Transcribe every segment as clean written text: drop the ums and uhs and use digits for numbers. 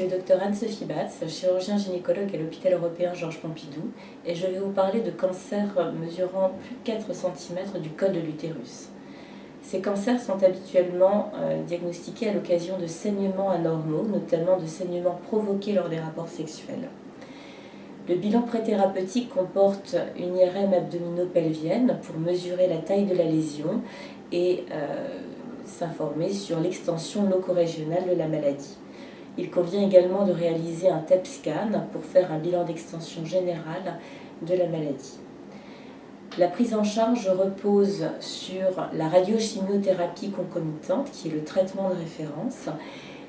le docteur Anne-Sophie Batz, chirurgien gynécologue à l'hôpital européen Georges Pompidou, et je vais vous parler de cancers mesurant plus de 4 cm du col de l'utérus. Ces cancers sont habituellement diagnostiqués à l'occasion de saignements anormaux, notamment de saignements provoqués lors des rapports sexuels. Le bilan préthérapeutique comporte une IRM abdominopelvienne pour mesurer la taille de la lésion et s'informer sur l'extension locorégionale de la maladie. Il convient également de réaliser un TEP scan pour faire un bilan d'extension générale de la maladie. La prise en charge repose sur la radiochimiothérapie concomitante, qui est le traitement de référence,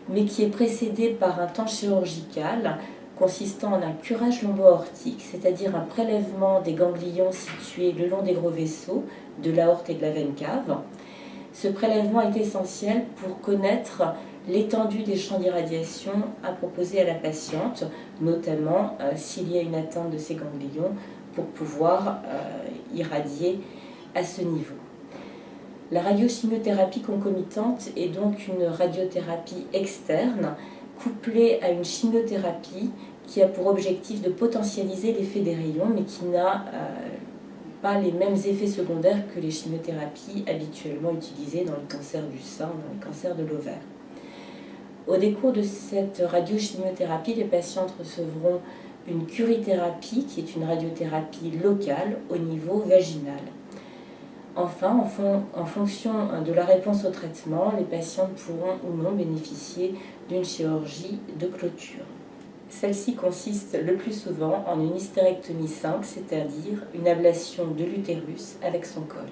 mais qui est précédé par un temps chirurgical consistant en un curage lombo-aortique, c'est-à-dire un prélèvement des ganglions situés le long des gros vaisseaux, de l'aorte et de la veine cave. Ce prélèvement est essentiel pour connaître l'étendue des champs d'irradiation à proposer à la patiente, notamment s'il y a une atteinte de ces ganglions, pour pouvoir irradier à ce niveau. La radiochimiothérapie concomitante est donc une radiothérapie externe couplée à une chimiothérapie qui a pour objectif de potentialiser l'effet des rayons, mais qui n'a pas les mêmes effets secondaires que les chimiothérapies habituellement utilisées dans le cancer du sein, dans le cancer de l'ovaire. Au décours de cette radiochimiothérapie, les patientes recevront une curithérapie, qui est une radiothérapie locale au niveau vaginal. Enfin, en fonction de la réponse au traitement, les patientes pourront ou non bénéficier d'une chirurgie de clôture. Celle-ci consiste le plus souvent en une hystérectomie simple, c'est-à-dire une ablation de l'utérus avec son col.